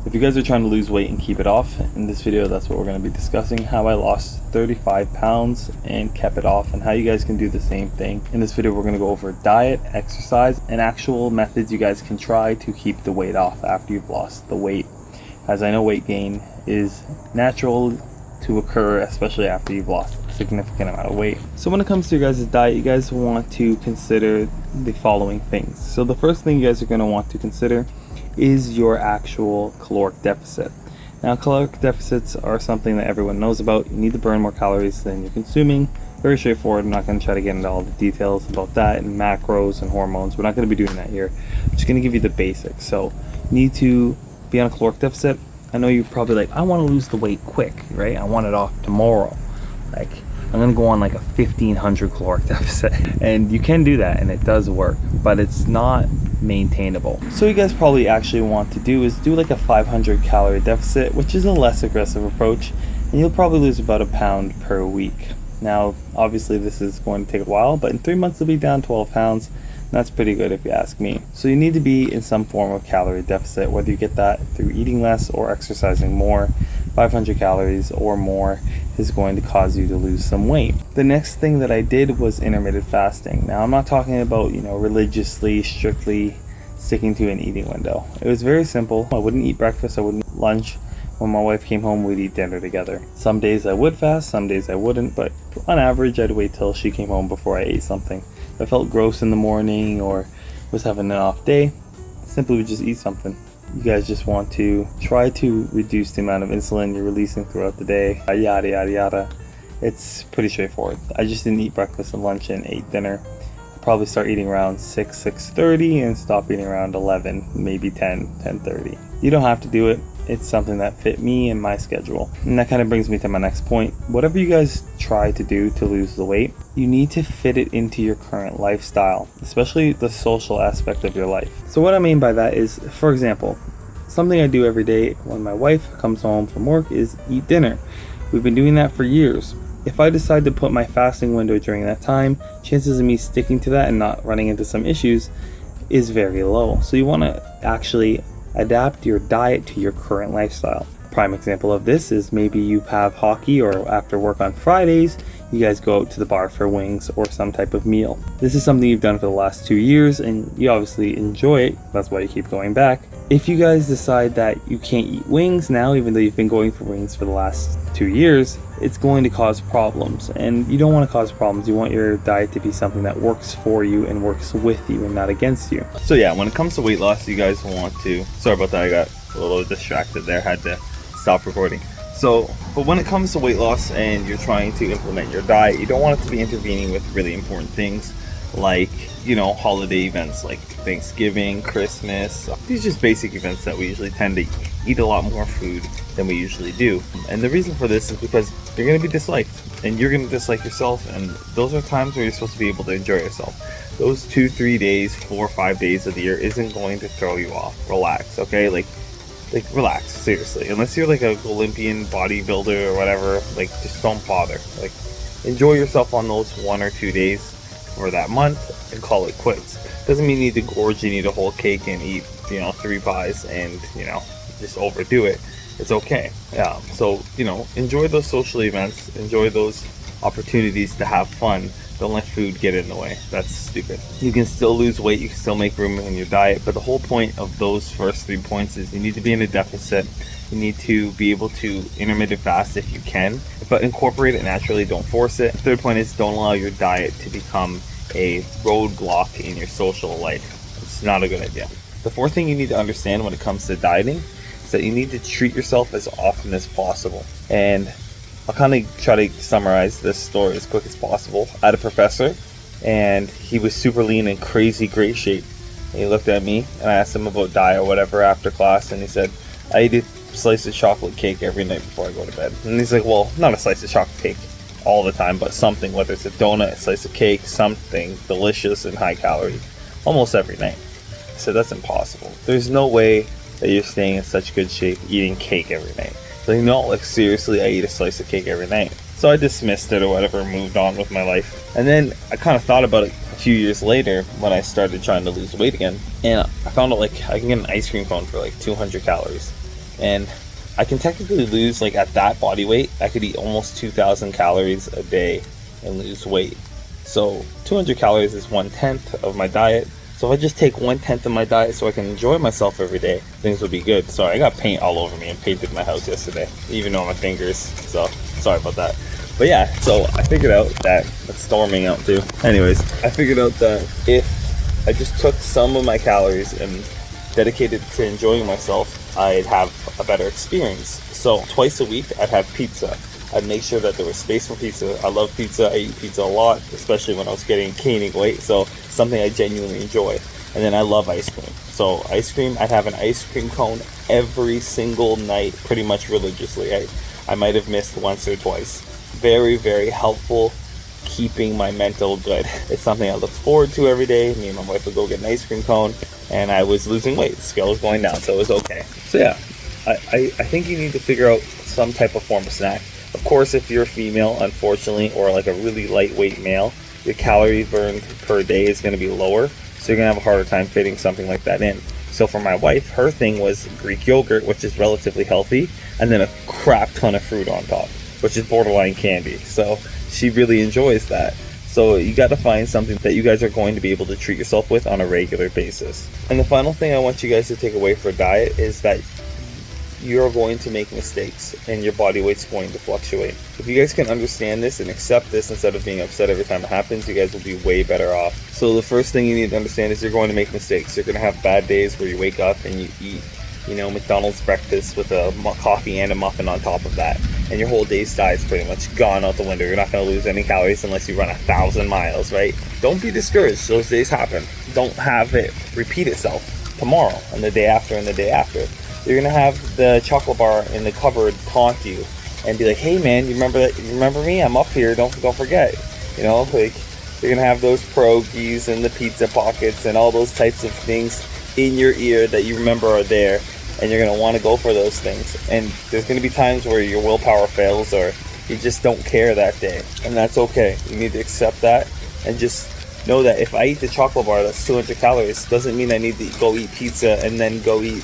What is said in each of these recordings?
If you guys are trying to lose weight and keep it off, in this video that's what we're going to be discussing: how I lost 35 pounds and kept it off, and how you guys can do the same thing. In this video we're going to go over diet, exercise, and actual methods you guys can try to keep the weight off after you've lost the weight, as I know weight gain is natural to occur, especially after you've lost a significant amount of weight. So when it comes to your guys' diet, you guys want to consider the following things. So the first thing you guys are going to want to consider is your actual caloric deficit. Now, caloric deficits are something that everyone knows about. You need to burn more calories than you're consuming. Very straightforward. I'm not going to try to get into all the details about that and macros and hormones. We're not going to be doing that here. I'm just going to give you the basics. So you need to be on a caloric deficit. I know you're probably like, I want to lose the weight quick, right? I want it off tomorrow. Like, I'm gonna go on like a 1500 caloric deficit, and you can do that and it does work, but it's not maintainable. So you guys probably actually want to do is do like a 500 calorie deficit, which is a less aggressive approach, and you'll probably lose about a pound per week. Now obviously this is going to take a while, but in 3 months you'll be down 12 pounds. That's pretty good if you ask me. So you need to be in some form of calorie deficit, whether you get that through eating less or exercising more. 500 calories or more is going to cause you to lose some weight. The next thing that I did was intermittent fasting. Now I'm not talking about, religiously, strictly sticking to an eating window. It was very simple. I wouldn't eat breakfast, I wouldn't eat lunch. When my wife came home, we'd eat dinner together. Some days I would fast, some days I wouldn't, but on average I'd wait till she came home before I ate something. If I felt gross in the morning or was having an off day, simply would just eat something. You guys just want to try to reduce the amount of insulin you're releasing throughout the day, yada yada yada. It's pretty straightforward. I just didn't eat breakfast and lunch and ate dinner. I'll probably start eating around 6:30 and stop eating around 11, maybe 10:30. You don't have to do it. It's something that fit me and my schedule. And that kind of brings me to my next point. Whatever you guys try to do to lose the weight, you need to fit it into your current lifestyle, especially the social aspect of your life. So what I mean by that is, for example, something I do every day when my wife comes home from work is eat dinner. We've been doing that for years. If I decide to put my fasting window during that time, chances of me sticking to that and not running into some issues is very low. So you want to actually adapt your diet to your current lifestyle. Prime example of this is maybe you have hockey, or after work on Fridays you guys go out to the bar for wings or some type of meal. This is something you've done for the last 2 years and you obviously enjoy it. That's why you keep going back. If you guys decide that you can't eat wings now, even though you've been going for wings for the last 2 years, it's going to cause problems, and you don't want to cause problems. You want your diet to be something that works for you and works with you and not against you. So yeah, when it comes to weight loss, you guys want to, sorry about that, I got a little distracted there, had to stop recording. But when it comes to weight loss and you're trying to implement your diet, you don't want it to be intervening with really important things like, holiday events like Thanksgiving, Christmas. These are just basic events that we usually tend to eat a lot more food than we usually do. And the reason for this is because you're going to be disliked and you're going to dislike yourself, and those are times where you're supposed to be able to enjoy yourself. Those 2-3 days, 4 or 5 days of the year isn't going to throw you off. Relax, okay? Like relax, seriously. Unless you're like a Olympian bodybuilder or whatever, just don't bother. Enjoy yourself on those 1 or 2 days or that month and call it quits. Doesn't mean you need to gorge and eat a whole cake and eat 3 pies and just overdo it. It's okay. Yeah, so enjoy those social events, enjoy those opportunities to have fun. Don't let food get in the way. That's stupid. You can still lose weight, you can still make room in your diet, but the whole point of those first 3 points is you need to be in a deficit. You need to be able to intermittent fast if you can, but incorporate it naturally, don't force it. The third point is don't allow your diet to become a roadblock in your social life. It's not a good idea. The fourth thing you need to understand when it comes to dieting is that you need to treat yourself as often as possible. And I'll kind of try to summarize this story as quick as possible. I had a professor and he was super lean and crazy great shape. And he looked at me and I asked him about diet or whatever after class, and he said, I eat a slice of chocolate cake every night before I go to bed. And he's like, well, not a slice of chocolate cake all the time, but something, whether it's a donut, a slice of cake, something delicious and high calorie, almost every night. I said, that's impossible. There's no way that you're staying in such good shape eating cake every night. Like, no, seriously, I eat a slice of cake every night. So I dismissed it or whatever, moved on with my life. And then I kind of thought about it a few years later when I started trying to lose weight again. And I found out I can get an ice cream cone for 200 calories. And I can technically lose, like at that body weight, I could eat almost 2,000 calories a day and lose weight. So 200 calories is 1/10 of my diet. So if I just take 1/10 of my diet so I can enjoy myself every day, things will be good. Sorry, I got paint all over me and painted my house yesterday, even on my fingers. So sorry about that. But yeah, so I figured out that it's storming out too. Anyways, I figured out that if I just took some of my calories and dedicated to enjoying myself, I'd have a better experience. So twice a week, I'd have pizza. I'd make sure that there was space for pizza. I love pizza. I eat pizza a lot, especially when I was gaining weight. So something I genuinely enjoy. And then I love ice cream. So ice cream, I'd have an ice cream cone every single night, pretty much religiously. I might have missed once or twice. Very, very helpful keeping my mental good. It's something I look forward to every day. Me and my wife would go get an ice cream cone, and I was losing weight. The scale was going down, so it was okay. So yeah, I think you need to figure out some type of form of snack. Of course, if you're a female, unfortunately, or like a really lightweight male, your calories burned per day is going to be lower, so you're going to have a harder time fitting something like that in. So for my wife, her thing was Greek yogurt, which is relatively healthy, and then a crap ton of fruit on top, which is borderline candy. So she really enjoys that. So you got to find something that you guys are going to be able to treat yourself with on a regular basis. And the final thing I want you guys to take away for diet is that you're going to make mistakes and your body weight's going to fluctuate. If you guys can understand this and accept this instead of being upset every time it happens, you guys will be way better off. So the first thing you need to understand is you're going to make mistakes. You're going to have bad days where you wake up and you eat, McDonald's breakfast with a coffee and a muffin on top of that, and your whole day's diet's pretty much gone out the window. You're not going to lose any calories unless you run 1,000 miles, right? Don't be discouraged. Those days happen. Don't have it repeat itself tomorrow and the day after and the day after. You're gonna have the chocolate bar in the cupboard taunt you and be like, "Hey man, you remember that? You remember me? I'm up here. Don't forget." Like you're gonna have those pierogies and the pizza pockets and all those types of things in your ear that you remember are there, and you're gonna want to go for those things. And there's gonna be times where your willpower fails or you just don't care that day, and that's okay. You need to accept that and just know that if I eat the chocolate bar that's 200 calories, doesn't mean I need to go eat pizza and then go eat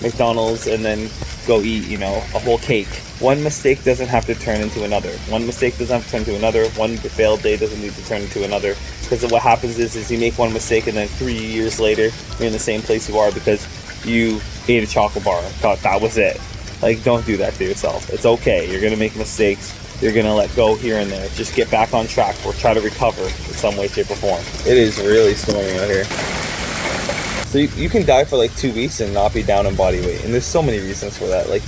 McDonald's and then go eat, a whole cake. One mistake doesn't have to turn into another. One mistake doesn't have to turn into another. One failed day doesn't need to turn into another. Because what happens is you make one mistake and then 3 years later, you're in the same place you are because you ate a chocolate bar and thought that was it. Like, don't do that to yourself. It's okay. You're going to make mistakes. You're going to let go here and there. Just get back on track or try to recover in some way, shape, or form. It is really storming out here. So you can diet for like 2 weeks and not be down in body weight. And there's so many reasons for that. Like,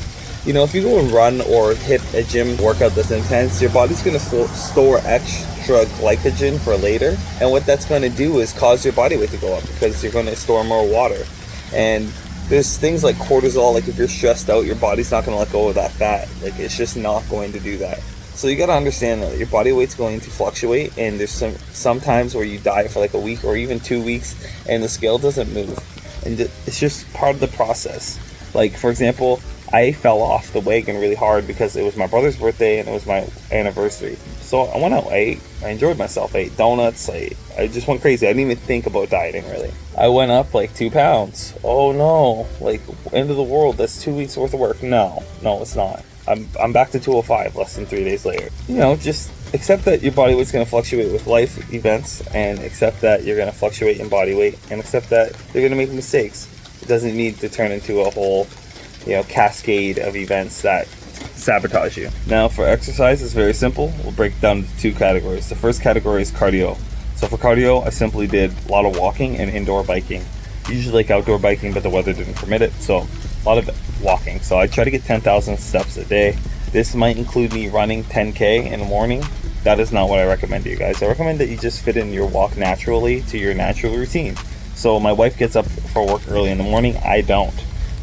if you go and run or hit a gym workout that's intense, your body's going to store extra glycogen for later. And what that's going to do is cause your body weight to go up because you're going to store more water. And there's things like cortisol, like if you're stressed out, your body's not going to let go of that fat. Like, it's just not going to do that. So you got to understand that your body weight's going to fluctuate, and there's some times where you diet for like a week or even 2 weeks and the scale doesn't move, and it's just part of the process. Like, for example, I fell off the wagon really hard because it was my brother's birthday and it was my anniversary. So I went out, I enjoyed myself. I ate donuts, I just went crazy. I didn't even think about dieting really. I went up like 2 pounds. Oh no, like end of the world, that's 2 weeks worth of work. No, it's not. I'm back to 205 less than 3 days later. Just accept that your body weight's going to fluctuate with life events, and accept that you're going to fluctuate in body weight, and accept that you're going to make mistakes. It doesn't need to turn into a whole, cascade of events that sabotage you. Now for exercise, it's very simple. We'll break it down into 2 categories. The first category is cardio. So for cardio, I simply did a lot of walking and indoor biking. Usually like outdoor biking, but the weather didn't permit it, so a lot of walking. So I try to get 10,000 steps a day. This might include me running 10K in the morning. That is not what I recommend to you guys. I recommend that you just fit in your walk naturally to your natural routine. So my wife gets up for work early in the morning. I don't.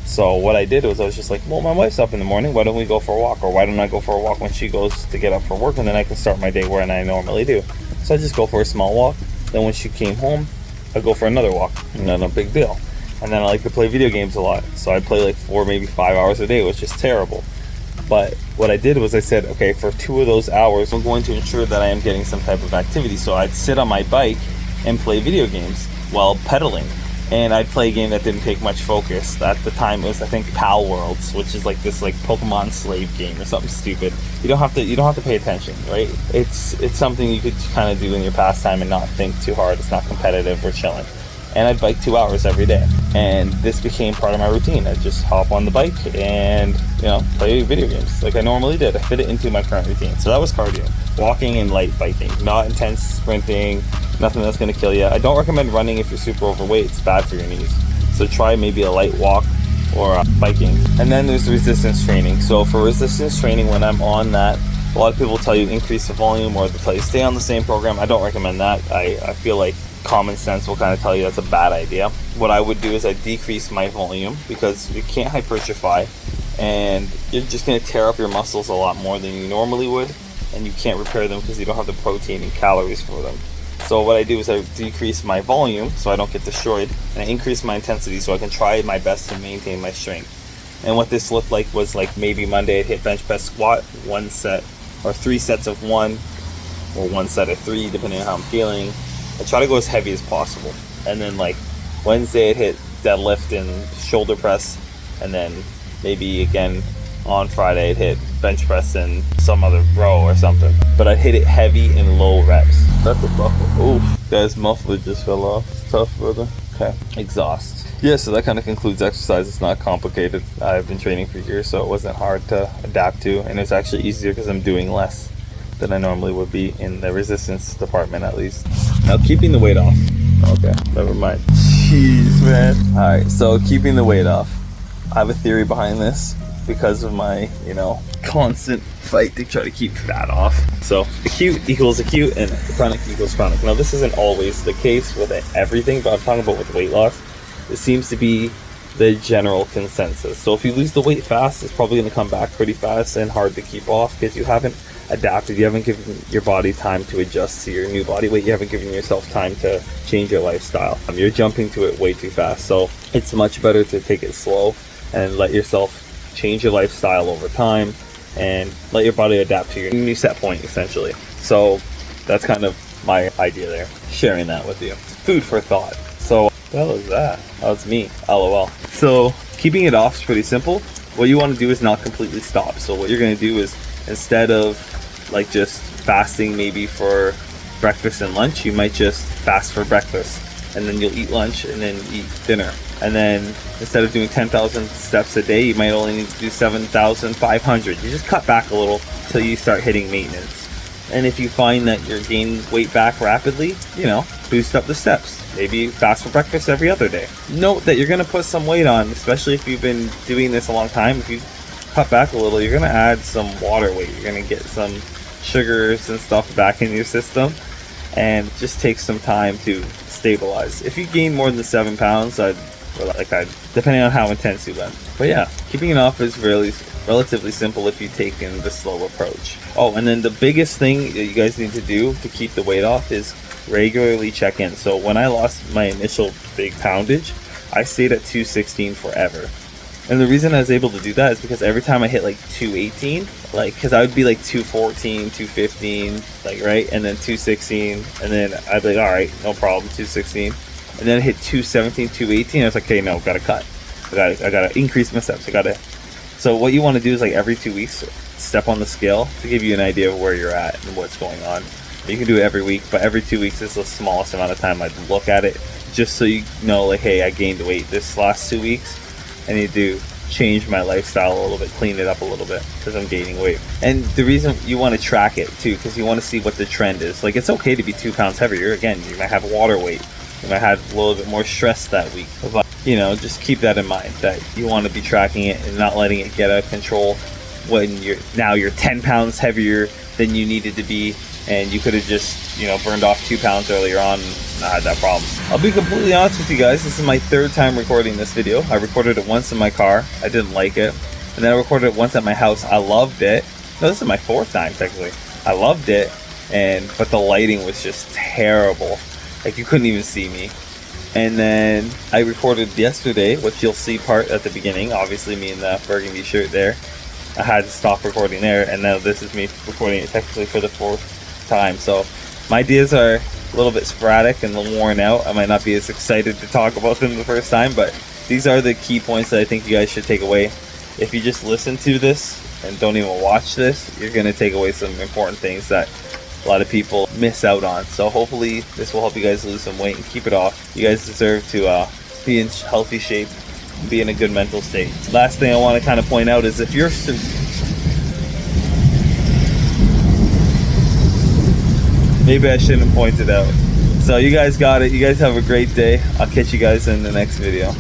So what I did was I was just like, well, my wife's up in the morning. Why don't we go for a walk? Or why don't I go for a walk when she goes to get up for work? And then I can start my day where I normally do. So I just go for a small walk. Then when she came home, I go for another walk. Not a big deal. And then I like to play video games a lot. So I play like 4, maybe 5 hours a day, which is terrible. But what I did was I said, okay, for 2 of those hours, I'm going to ensure that I am getting some type of activity. So I'd sit on my bike and play video games while pedaling. and I'd play a game that didn't take much focus. At the time, it was, I think, Pal Worlds, which is like this like Pokemon slave game or something stupid. You don't have to pay attention, right? It's something you could kind of do in your pastime and not think too hard. It's not competitive or chilling. And I'd bike 2 hours every day, and this became part of my routine. I'd just hop on the bike and, you know, play video games like I normally did. I fit it into my current routine. So that was cardio, walking and light biking, not intense sprinting, nothing that's going to kill you. I don't recommend running if you're super overweight. It's bad for your knees. So try maybe a light walk or biking. And then there's resistance training. So for resistance training, when I'm on that, a lot of people tell you increase the volume, or they'll tell you stay on the same program. I don't recommend that. I feel like common sense will kind of tell you that's a bad idea. What I would do is I decrease my volume, because you can't hypertrophy and you're just going to tear up your muscles a lot more than you normally would, and you can't repair them because you don't have the protein and calories for them. So what I do is I decrease my volume so I don't get destroyed, and I increase my intensity so I can try my best to maintain my strength. And what this looked like was like maybe Monday I'd hit bench press squat 1 set, or 3 sets of 1, or 1 set of 3 depending on how I'm feeling. I try to go as heavy as possible. And then like Wednesday I'd hit deadlift and shoulder press, and then maybe again on Friday I'd hit bench press and some other row or something. But I'd hit it heavy in low reps. That's a muffler. Oof, guy's muffler just fell off. It's tough, brother. Okay, exhaust. Yeah, so that kind of concludes exercise. It's not complicated. I've been training for years, so it wasn't hard to adapt to, and it's actually easier because I'm doing less than I normally would be in the resistance department, at least. Now, keeping the weight off. Okay, never mind. Jeez, man. All right, so keeping the weight off. I have a theory behind this because of my, you know, constant fight to try to keep fat off. So acute equals acute and chronic equals chronic. Now, this isn't always the case with everything, but I'm talking about with weight loss. It seems to be the general consensus. So if you lose the weight fast, it's probably going to come back pretty fast and hard to keep off because you haven't adapted. You haven't given your body time to adjust to your new body weight. You haven't given yourself time to change your lifestyle. You're jumping to it way too fast. So it's much better to take it slow and let yourself change your lifestyle over time and let your body adapt to your new set point, essentially. So that's kind of my idea there, sharing that with you. Food for thought. So what the hell is that? Oh, it's me, LOL. So keeping it off is pretty simple. What you want to do is not completely stop. So what you're going to do is, instead of like just fasting maybe for breakfast and lunch, you might just fast for breakfast, and then you'll eat lunch and then eat dinner. And then instead of doing 10,000 steps a day, you might only need to do 7,500. You just cut back a little till you start hitting maintenance. And if you find that you're gaining weight back rapidly, you know, boost up the steps. Maybe fast for breakfast every other day. Note that you're going to put some weight on, especially if you've been doing this a long time. If you cut back a little, you're going to add some water weight. You're going to get some sugars and stuff back in your system, and it just takes some time to stabilize. If you gain more than 7 pounds, depending on how intense you went. But yeah, keeping it off is really relatively simple if you take in the slow approach. Oh, and then the biggest thing that you guys need to do to keep the weight off is regularly check in. So when I lost my initial big poundage, I stayed at 216 forever. And the reason I was able to do that is because every time I hit like 218, like, because I would be like 214, 215, like, right? And then 216, and then I'd be like, all right, no problem, 216. And then I hit 217, 218, I was like, okay, no, gotta cut. I gotta increase my steps. So what you want to do is like every 2 weeks, step on the scale to give you an idea of where you're at and what's going on. You can do it every week, but every 2 weeks is the smallest amount of time I'd look at it, just so you know, like, hey, I gained weight this last 2 weeks. I need to change my lifestyle a little bit, clean it up a little bit because I'm gaining weight. And the reason you want to track it too, because you want to see what the trend is. Like, it's okay to be 2 pounds heavier. Again, you might have water weight. You might have a little bit more stress that week. But, you know, just keep that in mind, that you want to be tracking it and not letting it get out of control when you're 10 pounds heavier than you needed to be, and you could have just, you know, burned off 2 pounds earlier on and not had that problem. I'll be completely honest with you guys, this is my 3rd time recording this video. I recorded it once in my car. I didn't like it. And then I recorded it once at my house. I loved it. No, this is my 4th time technically. I loved it, but the lighting was just terrible. Like, you couldn't even see me. And then I recorded yesterday, which you'll see part at the beginning, obviously me in the burgundy shirt there. I had to stop recording there, and now this is me recording it technically for the 4th time. So My ideas are a little bit sporadic and a little worn out. I might not be as excited to talk about them the first time, but these are the key points that I think you guys should take away. If you just listen to this and don't even watch this, you're going to take away some important things that a lot of people miss out on. So hopefully this will help you guys lose some weight and keep it off. You guys deserve to be in healthy shape, be in a good mental state. Last thing I want to kind of point out is if you're maybe I shouldn't have pointed out. So you guys got it. You guys have a great day. I'll catch you guys in the next video.